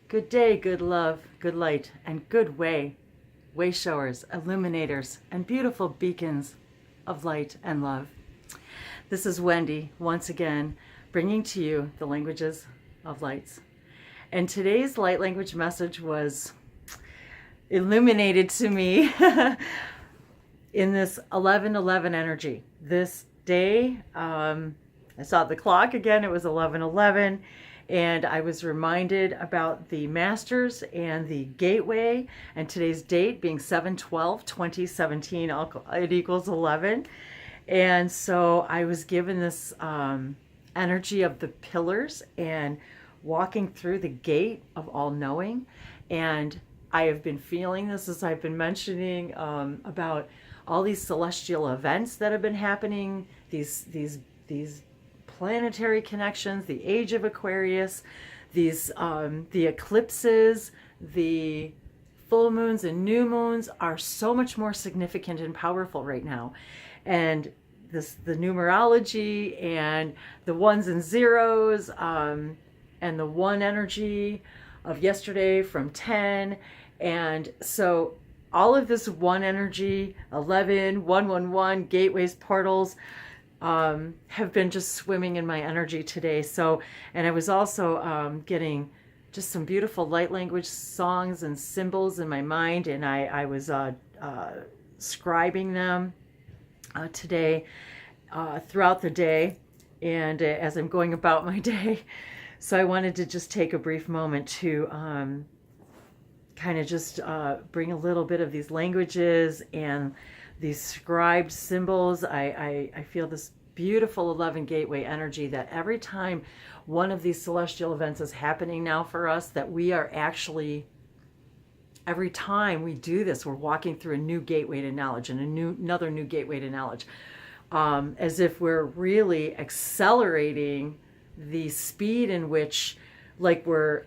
Good day, good love, good light, and good way showers, illuminators, and beautiful beacons of light and love. This is Wendy, once again, bringing to you the languages of lights. And today's light language message was illuminated to me in this 11:11 energy. This day, I saw the clock again, it was 11:11. And I was reminded about the Masters and the Gateway, and today's date being 7/12/2017, it equals 11. And so I was given this energy of the pillars and walking through the gate of all knowing. And I have been feeling this, as I've been mentioning, about all these celestial events that have been happening, these planetary connections, the age of Aquarius, these the eclipses, the full moons and new moons are so much more significant and powerful right now. And the numerology and the ones and zeros, and the one energy of yesterday from 10. And so all of this one energy, 11, 111, gateways, portals, have been just swimming in my energy today. So, and I was also getting just some beautiful light language songs and symbols in my mind, and I was scribing them today throughout the day, and as I'm going about my day. So I wanted to just take a brief moment to kind of just bring a little bit of these languages and these scribed symbols. I feel this beautiful 11 gateway energy that every time one of these celestial events is happening now for us, that we are actually, every time we do this, we're walking through a new gateway to knowledge and another new gateway to knowledge, as if we're really accelerating the speed in which, like, we're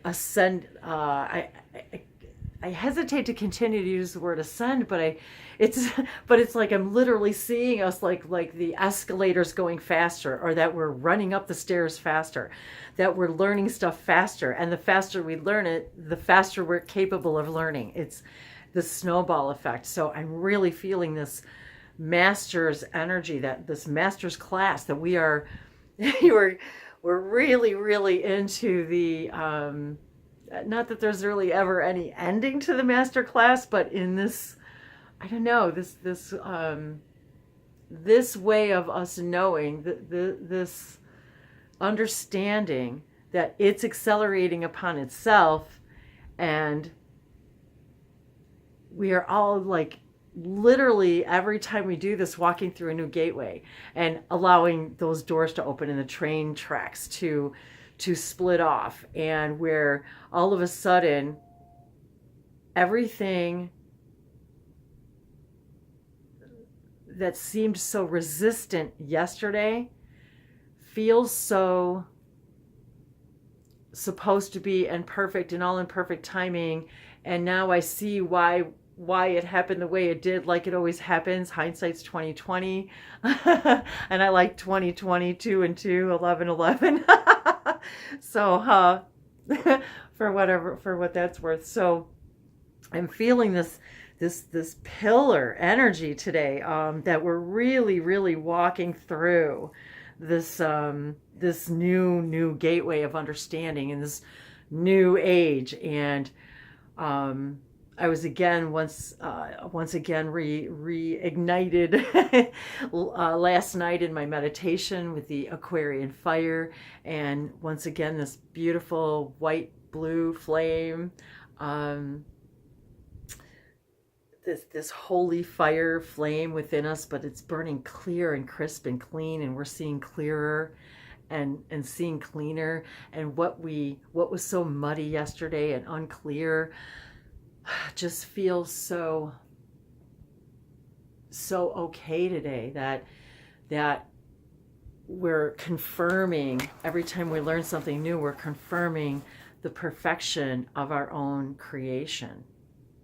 I hesitate to continue to use the word ascend, but it's like I'm literally seeing us like the escalators going faster, or that we're running up the stairs faster, that we're learning stuff faster, and the faster we learn it, the faster we're capable of learning. It's the snowball effect. So I'm really feeling this master's energy, that this master's class that we are we're really into the not that there's really ever any ending to the master class, but in this, I don't know, this way of us knowing, this understanding that it's accelerating upon itself, and we are all, like, literally every time we do this, walking through a new gateway and allowing those doors to open and the train tracks to split off, and where all of a sudden everything that seemed so resistant yesterday feels so supposed to be and perfect and all in perfect timing. And now I see why it happened the way it did, like it always happens. Hindsight's 2020. And I like 2020, 2 and 2, 11. So for what that's worth. So I'm feeling this pillar energy today, that we're really walking through this this new gateway of understanding in this new age. And I was again once again reignited last night in my meditation with the Aquarian fire, and once again this beautiful white blue flame, this holy fire flame within us, but it's burning clear and crisp and clean, and we're seeing clearer and seeing cleaner. And what was so muddy yesterday and unclear just feels so okay today, that we're confirming, every time we learn something new, we're confirming the perfection of our own creation.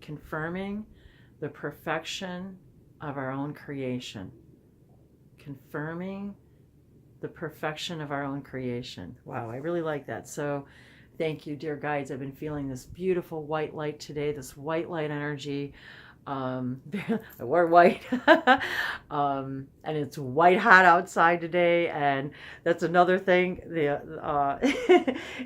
Confirming the perfection of our own creation. Confirming the perfection of our own creation. Wow, I really like that. So Thank you, dear guides. I've been feeling this beautiful white light today, this white light energy. I wore white, and it's white hot outside today, and that's another thing.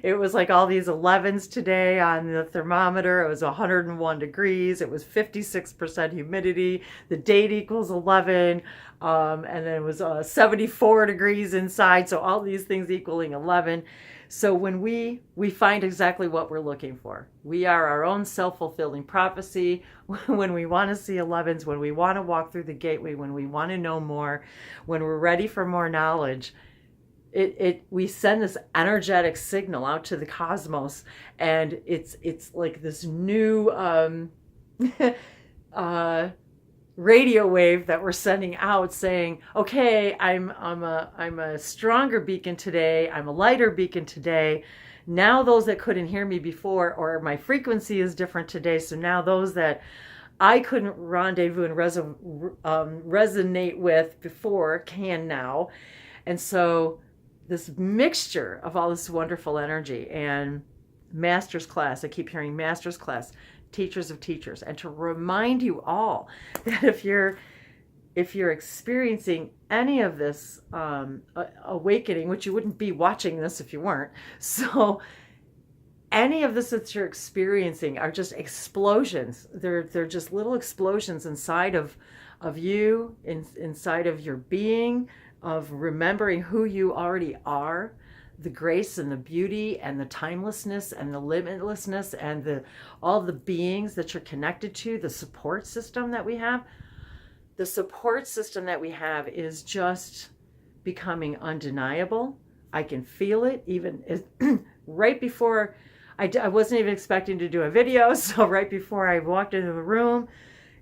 It was like all these 11s today on the thermometer. It was 101 degrees. It was 56% humidity. The date equals 11, and then it was 74 degrees inside. So all these things equaling 11. So when we find exactly what we're looking for. We are our own self-fulfilling prophecy. When we want to see 11s, when we want to walk through the gateway, when we want to know more, when we're ready for more knowledge, we send this energetic signal out to the cosmos, and it's like this new radio wave that we're sending out saying, okay, I'm a stronger beacon today. I'm a lighter beacon today. Now those that couldn't hear me before, or my frequency is different today. So now those that I couldn't rendezvous and resonate with before can now. And so this mixture of all this wonderful energy and master's class, I keep hearing master's class, teachers of teachers, and to remind you all that if you're experiencing any of this awakening, which you wouldn't be watching this if you weren't, so any of this that you're experiencing are just explosions. They're just little explosions inside of you, inside of your being, of remembering who you already are, the grace and the beauty and the timelessness and the limitlessness and all the beings that you're connected to, the support system that we have. The support system that we have is just becoming undeniable. I can feel it even right before I wasn't even expecting to do a video. So right before I walked into the room,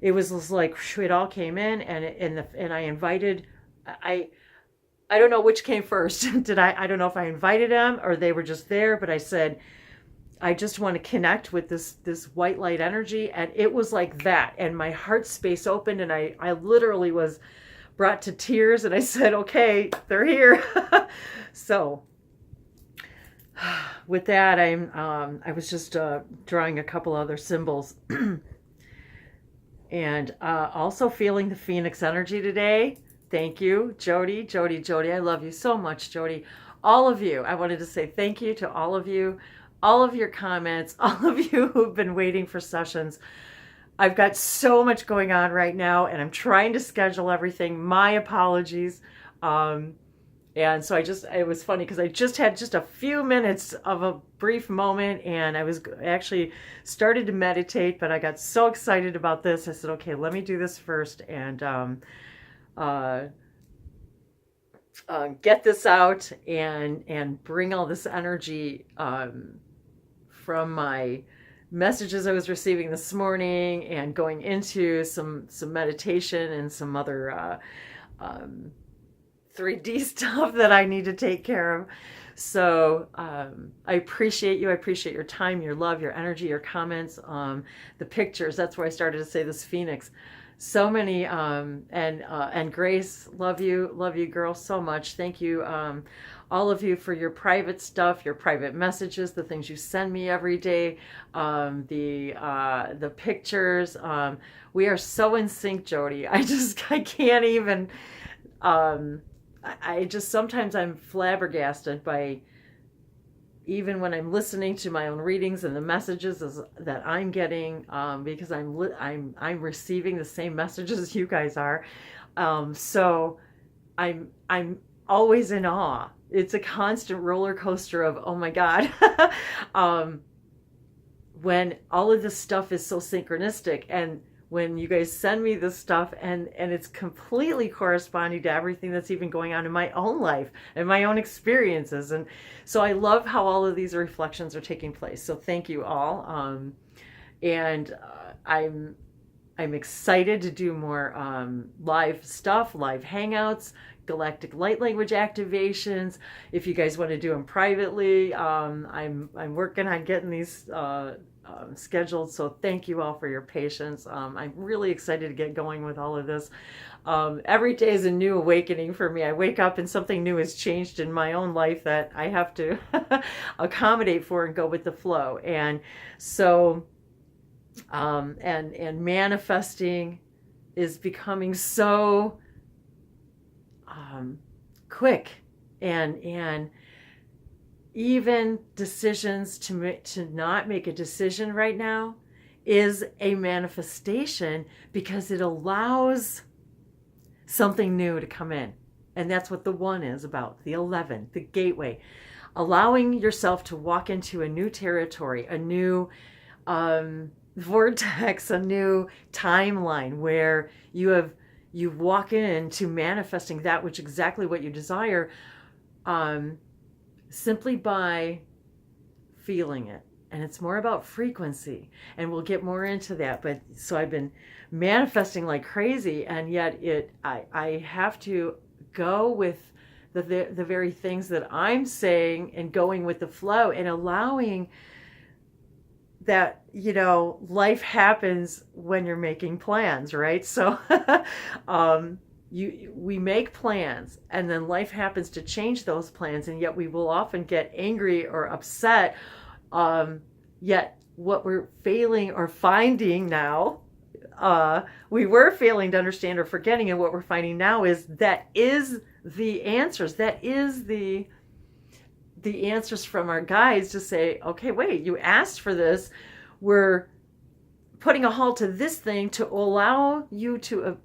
it was just like it all came in, and I invited. I don't know which came first. I don't know if I invited them or they were just there, but I said, I just want to connect with this white light energy. And it was like that. And my heart space opened, and I literally was brought to tears, and I said, okay, they're here. So with that, I was just drawing a couple other symbols and also feeling the Phoenix energy today. Thank you, Jody. Jody, I love you so much, Jody. All of you, I wanted to say thank you to all of you, all of your comments, all of you who've been waiting for sessions. I've got so much going on right now, and I'm trying to schedule everything. My apologies. And so it was funny because I just had just a few minutes of a brief moment, and I was actually started to meditate, but I got so excited about this. I said, okay, let me do this first, and get this out and bring all this energy from my messages I was receiving this morning and going into some meditation and some other 3D stuff that I need to take care of. So I appreciate you. I appreciate your time, your love, your energy, your comments, the pictures. That's where I started to say this Phoenix. So many, and Grace, love you, girl, so much. Thank you, all of you, for your private stuff, your private messages, the things you send me every day, the pictures. We are so in sync, Jody. I can't even. I just sometimes I'm flabbergasted by, even when I'm listening to my own readings and the messages that I'm getting, because I'm receiving the same messages you guys are. So I'm always in awe. It's a constant roller coaster of, oh my God, when all of this stuff is so synchronistic, and when you guys send me this stuff and it's completely corresponding to everything that's even going on in my own life and my own experiences. And so I love how all of these reflections are taking place. So thank you all. And I'm excited to do more live stuff, live hangouts, galactic light language activations. If you guys want to do them privately, I'm working on getting these scheduled. So thank you all for your patience. I'm really excited to get going with all of this. Every day is a new awakening for me. I wake up and something new has changed in my own life that I have to accommodate for and go with the flow. And so, and manifesting is becoming so quick, and even decisions to not make a decision right now is a manifestation, because it allows something new to come in. And that's what the 1 is about, the 11, the gateway, allowing yourself to walk into a new territory, a new vortex, a new timeline where you walk into manifesting that which exactly what you desire, simply by feeling it. And it's more about frequency, and we'll get more into that. But so I've been manifesting like crazy, and yet I have to go with the very things that I'm saying, and going with the flow, and allowing that, life happens when you're making plans, right? So we make plans, and then life happens to change those plans, and yet we will often get angry or upset. Yet what we're failing or finding now, we were failing to understand or forgetting, and what we're finding now is that is the answers. That is the answers from our guides to say, okay, wait, you asked for this. We're putting a halt to this thing to allow you to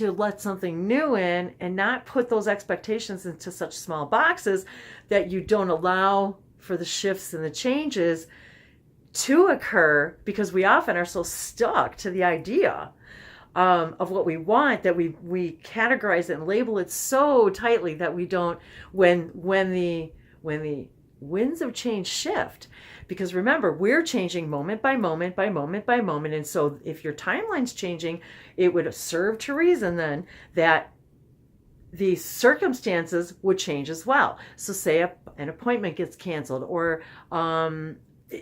let something new in, and not put those expectations into such small boxes that you don't allow for the shifts and the changes to occur, because we often are so stuck to the idea of what we want that we categorize it and label it so tightly that we don't, when the winds of change shift. Because remember, we're changing moment by moment by moment by moment. And so if your timeline's changing, it would serve to reason then that the circumstances would change as well. So say an appointment gets canceled, or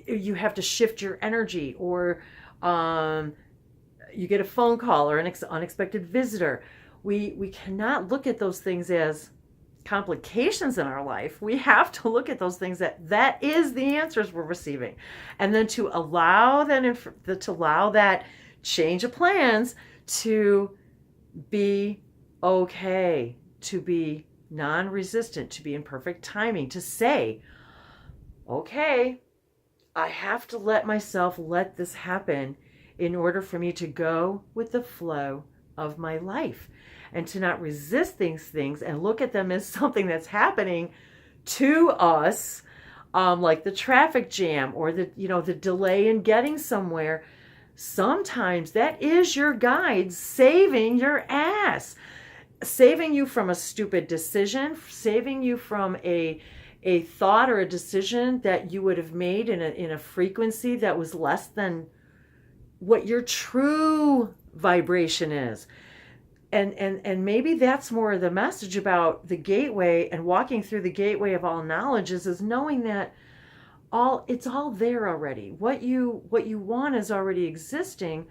you have to shift your energy, or you get a phone call or an unexpected visitor. We cannot look at those things as complications in our life. We have to look at those things that is the answers we're receiving, and then to allow that change of plans to be okay, to be non-resistant, to be in perfect timing, to say, okay, I have to let myself let this happen in order for me to go with the flow of my life, and to not resist these things and look at them as something that's happening to us, like the traffic jam or the delay in getting somewhere. Sometimes that is your guide saving your ass, saving you from a stupid decision, saving you from a thought or a decision that you would have made in a frequency that was less than what your true vibration is. And maybe that's more of the message about the gateway and walking through the gateway of all knowledge is knowing that it's all there already. What you want is already existing.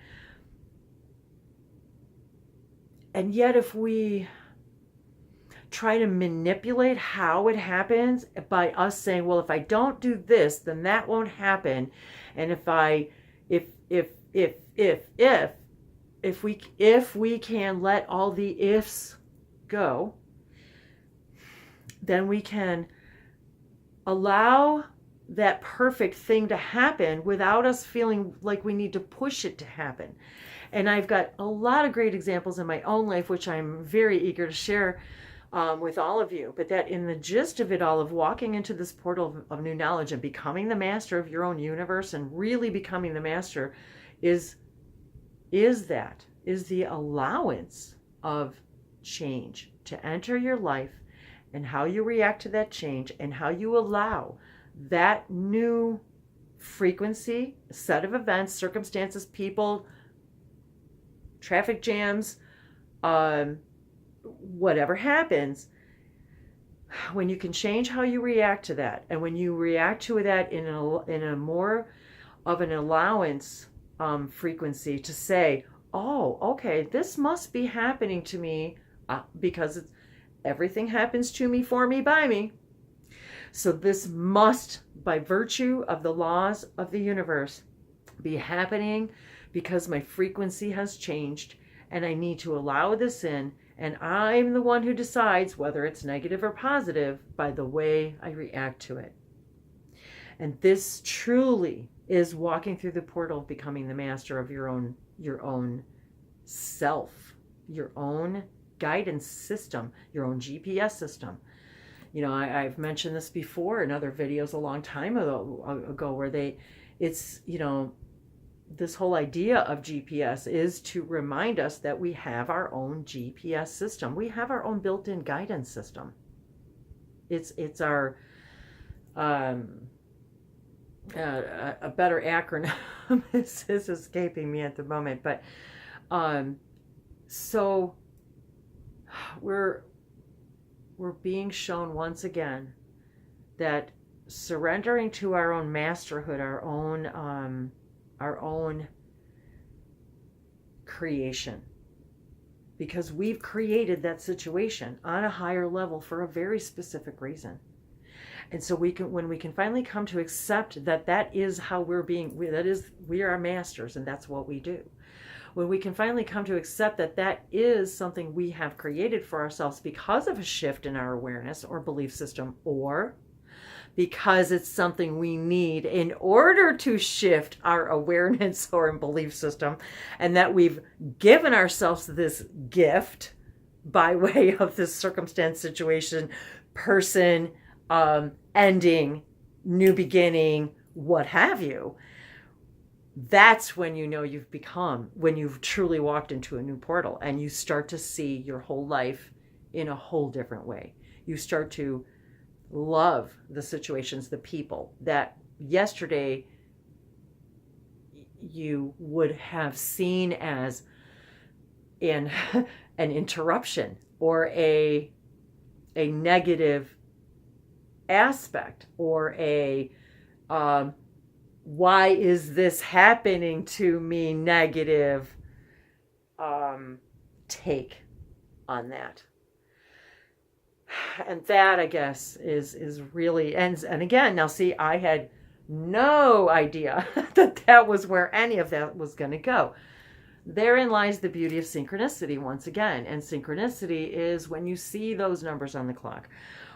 And yet if we try to manipulate how it happens by us saying, well, if I don't do this, then that won't happen. And if we can let all the ifs go, then we can allow that perfect thing to happen without us feeling like we need to push it to happen. And I've got a lot of great examples in my own life, which I'm very eager to share with all of you. But that in the gist of it all, of walking into this portal of new knowledge and becoming the master of your own universe, and really becoming the master, is the allowance of change to enter your life, and how you react to that change, and how you allow that new frequency, set of events, circumstances, people, traffic jams, whatever happens, when you can change how you react to that, and when you react to that in a more of an allowance frequency to say, oh, okay, this must be happening to me because everything happens to me, for me, by me. So this must, by virtue of the laws of the universe, be happening because my frequency has changed and I need to allow this in. And I'm the one who decides whether it's negative or positive by the way I react to it. And this truly is walking through the portal of becoming the master of your own self, your own guidance system, your own GPS system. You know, I've mentioned this before in other videos a long time ago where it's, you know, this whole idea of GPS is to remind us that we have our own GPS system. We have our own built-in guidance system. It's our, a better acronym is escaping me at the moment, but so we're being shown once again that surrendering to our own masterhood, our own creation, because we've created that situation on a higher level for a very specific reason. And so when we can finally come to accept that is how we are masters and that's what we do. When we can finally come to accept that is something we have created for ourselves because of a shift in our awareness or belief system, or because it's something we need in order to shift our awareness or belief system, and that we've given ourselves this gift by way of this circumstance, situation, person, ending, new beginning, what have you. That's when you know when you've truly walked into a new portal and you start to see your whole life in a whole different way. You start to love the situations, the people that yesterday you would have seen as an interruption or a negative aspect, or a why is this happening to me negative take on that. And that, I guess, is really, and again, now see, I had no idea that was where any of that was going to go. Therein lies the beauty of synchronicity once again. And synchronicity is when you see those numbers on the clock,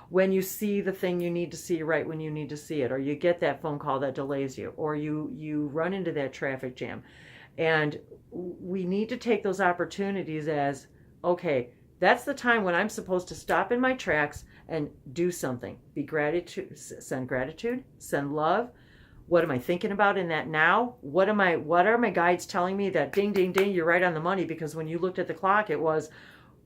when you see the thing you need to see right when you need to see it, or you get that phone call that delays you, or you run into that traffic jam. And we need to take those opportunities as, okay, that's the time when I'm supposed to stop in my tracks and do something. Send gratitude, send love. What am I thinking about in that now? What are my guides telling me that ding, ding, ding, you're right on the money, because when you looked at the clock, it was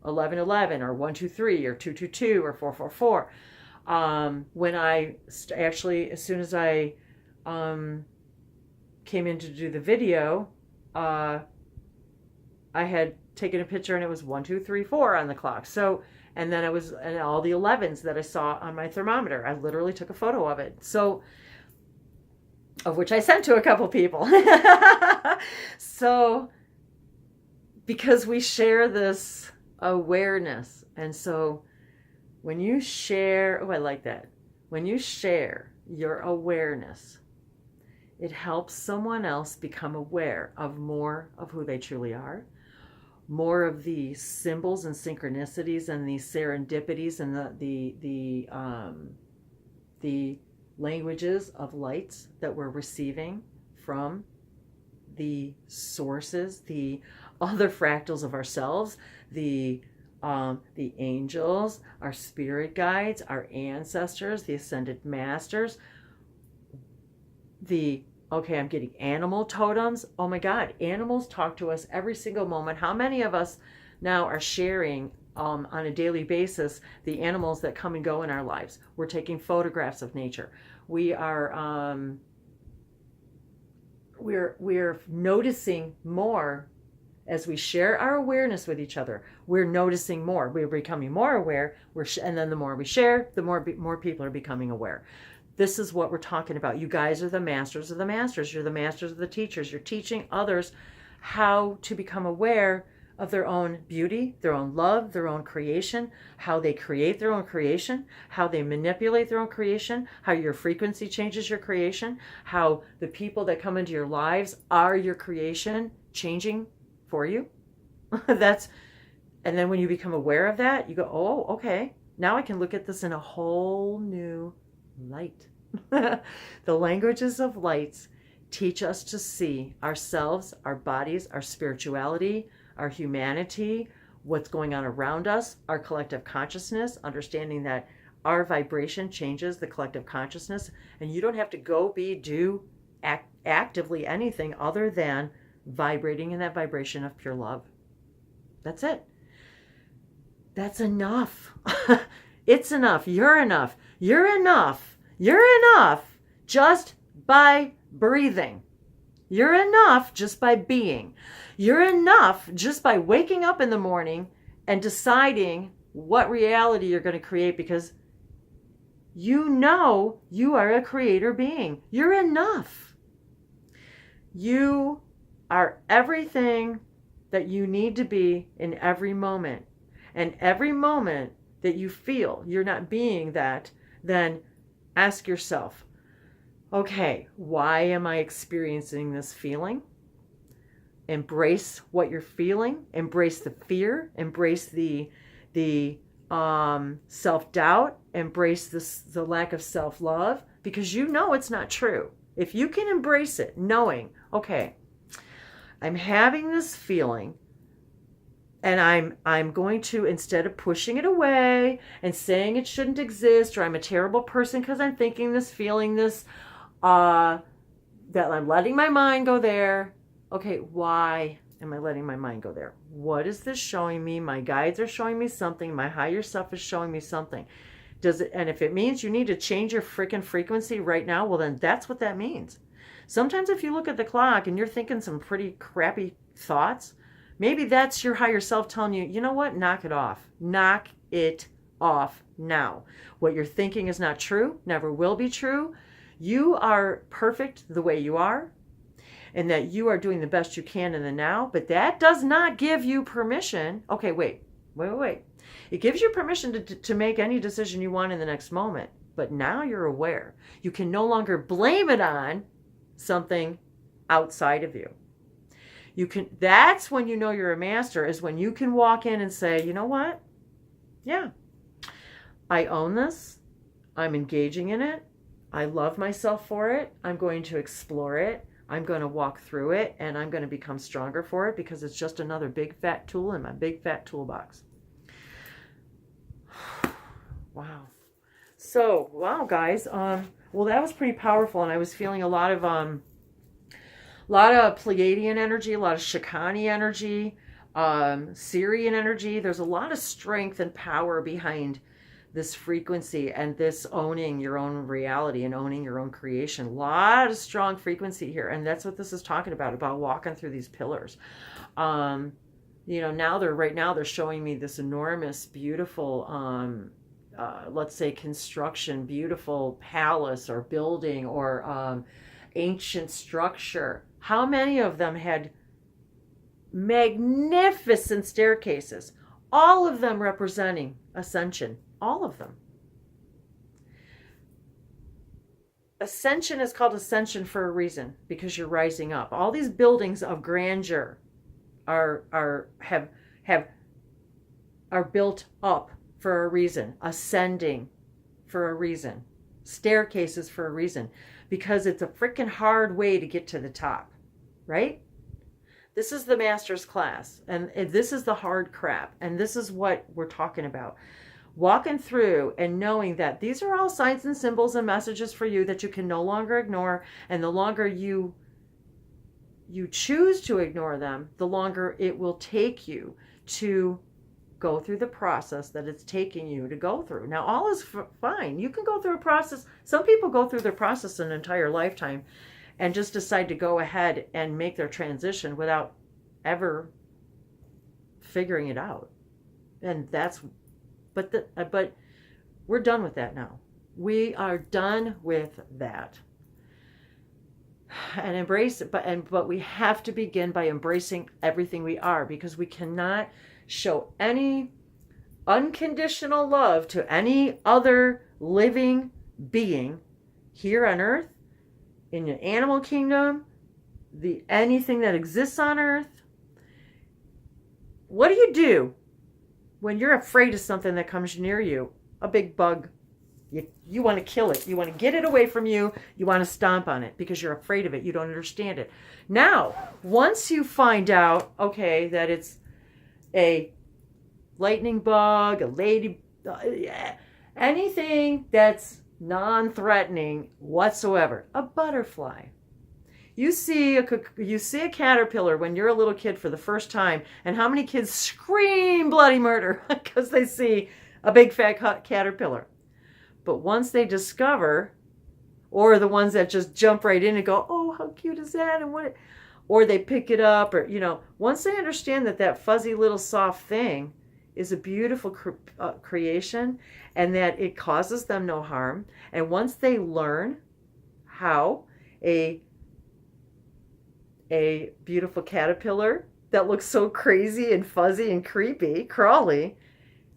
11:11 or 1:23 or 2:22 or 4:44. When I actually, as soon as I came in to do the video, I had taken a picture and it was 1, 2, 3, 4 on the clock. So, and then and all the 11s that I saw on my thermometer, I literally took a photo of it. So, of which I sent to a couple people. So, because we share this awareness. And so when you share, I like that. When you share your awareness, it helps someone else become aware of more of who they truly are, more of the symbols and synchronicities and the serendipities and the languages of lights that we're receiving from the sources, the other fractals of ourselves, the angels, our spirit guides, our ancestors, the ascended masters, I'm getting animal totems. Oh my God, animals talk to us every single moment. How many of us now are sharing on a daily basis the animals that come and go in our lives? We're taking photographs of nature. We are we're noticing more as we share our awareness with each other. We're noticing more. We're becoming more aware. And then the more we share, the more people are becoming aware. This is what we're talking about. You guys are the masters of the masters. You're the masters of the teachers. You're teaching others how to become aware of their own beauty, their own love, their own creation, how they create their own creation, how they manipulate their own creation, how your frequency changes your creation, how the people that come into your lives are your creation changing for you. And then when you become aware of that, you go, oh, okay, now I can look at this in a whole new light. The languages of lights teach us to see ourselves, our bodies, our spirituality, our humanity, what's going on around us, our collective consciousness, understanding that our vibration changes the collective consciousness, and you don't have to go do actively anything other than vibrating in that vibration of pure love. That's it. That's enough. It's enough. You're enough. You're enough. You're enough just by breathing. You're enough just by being. You're enough just by waking up in the morning and deciding what reality you're going to create, because you know you are a creator being. You're enough. You are everything that you need to be in every moment. And every moment that you feel you're not being that, then ask yourself, okay, why am I experiencing this feeling? Embrace what you're feeling. Embrace the fear. Embrace the self-doubt. Embrace the lack of self-love, because you know it's not true. If you can embrace it, knowing, okay, I'm having this feeling, and I'm going to, instead of pushing it away and saying it shouldn't exist, or I'm a terrible person because I'm thinking this, feeling this, that I'm letting my mind go there. Okay, why am I letting my mind go there? What is this showing me? My guides are showing me something. My higher self is showing me something. And if it means you need to change your freaking frequency right now, well, then that's what that means. Sometimes if you look at the clock and you're thinking some pretty crappy thoughts, maybe that's your higher self telling you, you know what? Knock it off. Knock it off now. What you're thinking is not true, never will be true. You are perfect the way you are, and that you are doing the best you can in the now, but that does not give you permission. Okay, wait. It gives you permission to make any decision you want in the next moment, but now you're aware. You can no longer blame it on something outside of you. That's when you know you're a master, is when you can walk in and say, you know what? Yeah, I own this. I'm engaging in it. I love myself for it. I'm going to explore it. I'm going to walk through it, and I'm going to become stronger for it, because it's just another big fat tool in my big fat toolbox. Wow. So, wow, guys. Well, that was pretty powerful, and I was feeling a lot of Pleiadian energy, a lot of Shikani energy, Sirian energy. There's a lot of strength and power behind this frequency and this owning your own reality and owning your own creation. A lot of strong frequency here, and that's what this is talking about walking through these pillars. Right now they're showing me this enormous, beautiful, let's say construction, beautiful palace or building or ancient structure. How many of them had magnificent staircases? All of them representing ascension. All of them. Ascension is called ascension for a reason, because you're rising up. All these buildings of grandeur are built up for a reason, ascending for a reason, staircases for a reason, because it's a freaking hard way to get to the top, right? This is the master's class, and this is the hard crap, and this is what we're talking about. Walking through and knowing that these are all signs and symbols and messages for you that you can no longer ignore, and the longer you choose to ignore them, the longer it will take you to go through the process that it's taking you to go through. Now, all is fine. You can go through a process. Some people go through their process an entire lifetime and just decide to go ahead and make their transition without ever figuring it out. And but we're done with that now. We are done with that. And embrace it, but we have to begin by embracing everything we are, because we cannot show any unconditional love to any other living being here on earth, in the animal kingdom, anything that exists on earth. What do when you're afraid of something that comes near you? A big bug. You want to kill it. You want to get it away from you. You want to stomp on it because you're afraid of it. You don't understand it. Now, once you find out, okay, that it's a lightning bug, a lady, anything that's non-threatening whatsoever, a butterfly. You see a caterpillar when you're a little kid for the first time, and how many kids scream bloody murder because they see a big fat caterpillar? But once they discover, or the ones that just jump right in and go, oh, how cute is that? And what, or they pick it up, or, once they understand that fuzzy little soft thing is a beautiful creation and that it causes them no harm. And once they learn how a beautiful caterpillar that looks so crazy and fuzzy and creepy, crawly,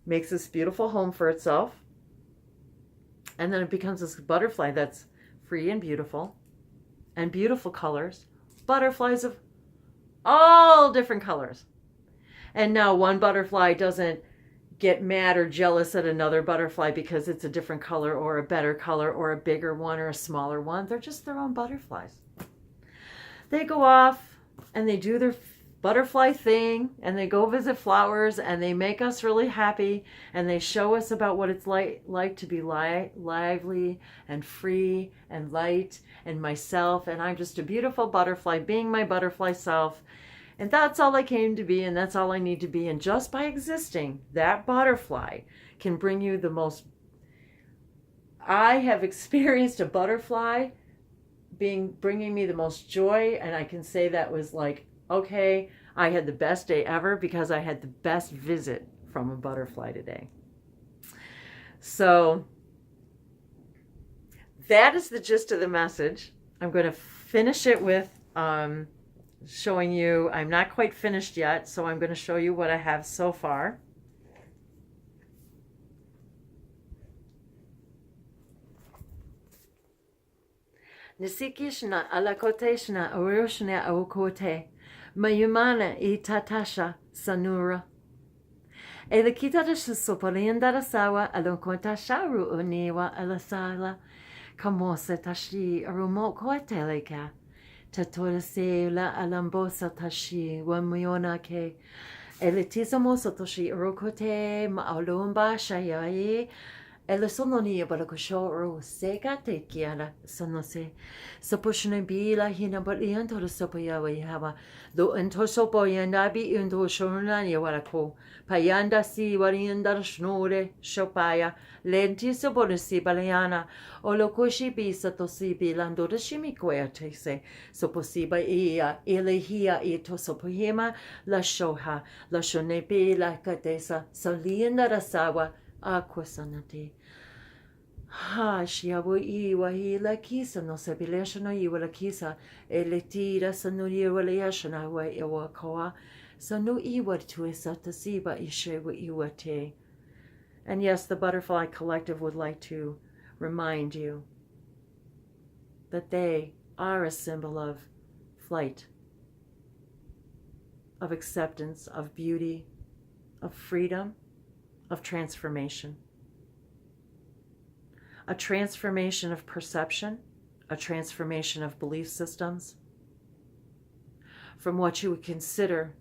makes this beautiful home for itself, and then it becomes this butterfly that's free and beautiful colors, butterflies of all different colors. And now one butterfly doesn't get mad or jealous at another butterfly because it's a different color or a better color or a bigger one or a smaller one. They're just their own butterflies. They go off and they do their butterfly thing, and they go visit flowers, and they make us really happy, and they show us about what it's like to be lively and free and light and myself, and I'm just a beautiful butterfly being my butterfly self, and that's all I came to be, and that's all I need to be. And just by existing, that butterfly can bring you the most. I have experienced a butterfly bringing me the most joy, and I can say that was like, okay, I had the best day ever because I had the best visit from a butterfly today. So that is the gist of the message. I'm going to finish it with showing you, I'm not quite finished yet, so I'm going to show you what I have so far. Nisikishna alakoteshna urushna aukote. Mayumana I tatasha sanura. Elekitadasha sopolindara sawa alonkonta sharu uniwa alasala. Kamose tashi arumokoteleka. Tatorase la alambosa tashi wamiona ke. Elitisamo sotoshi urokote maalumba shayai. Ela sononi balakosho seka te kiana sonose. Sapushne bila hina balian to the sopoya we have do into sopoyanda be into shonani walako. Payanda si warianda snore shopaya. Lentisa bonisi baliana. Olokoshi be satosi bilando the shimikoya te se. Soposiba ia elehia ito sopohema la shoha. La shonepe la katesa. Salienda rasawa. Aquasanati. Ha, shiabu iwa hi la kisa no sabileshana iwa la kisa. Eletira sanuri iwa la yashana wa iwa koa. Sanu iwa tuesa tasiba ishewa iwa te. And yes, the Butterfly Collective would like to remind you that they are a symbol of flight, of acceptance, of beauty, of freedom, of transformation. A transformation of perception, a transformation of belief systems, from what you would consider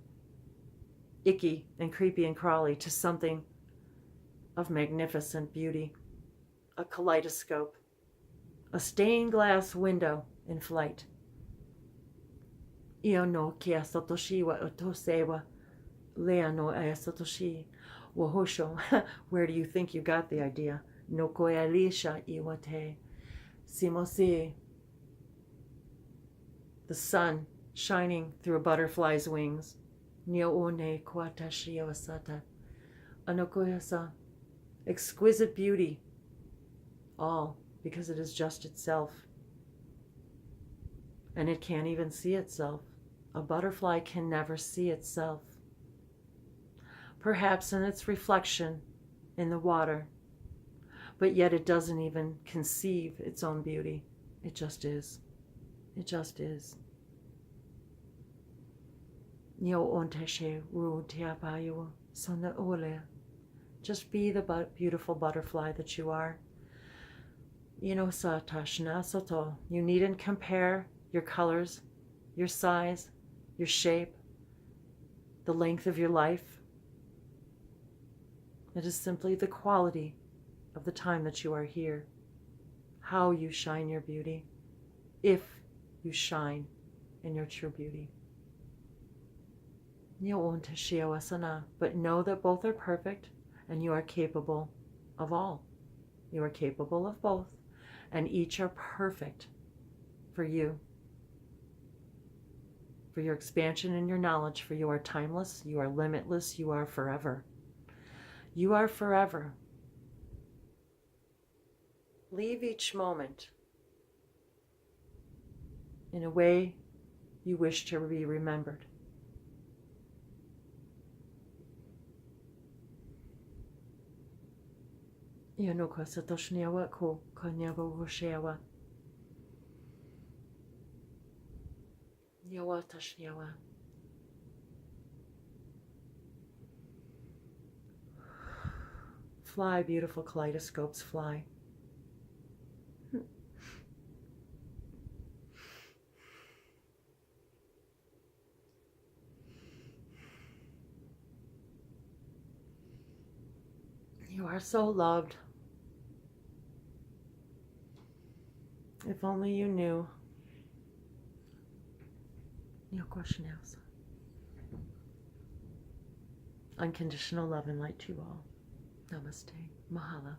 icky and creepy and crawly to something of magnificent beauty, a kaleidoscope, a stained glass window in flight. Io no kia satoshi wa otosewa, lea no ea satoshi. Wahosho, where do you think you got the idea? No koyalisha iwate. Simosi. The sun shining through a butterfly's wings. Nio one kwatashi wasata. Anokoyasa. Exquisite beauty. all, because it is just itself. And it can't even see itself. A butterfly can never see itself. Perhaps in its reflection in the water, but yet it doesn't even conceive its own beauty. It just is. It just is. Just be the beautiful butterfly that you are. You needn't compare your colors, your size, your shape, the length of your life. It is simply the quality of the time that you are here, how you shine your beauty, if you shine in your true beauty. But know that both are perfect and you are capable of all. You are capable of both, and each are perfect for you, for your expansion and your knowledge, for you are timeless, you are limitless, you are forever. You are forever. Leave each moment in a way you wish to be remembered. Fly, beautiful kaleidoscopes, fly. You are so loved. If only you knew. Unconditional love and light to you all. Namaste. Mahala.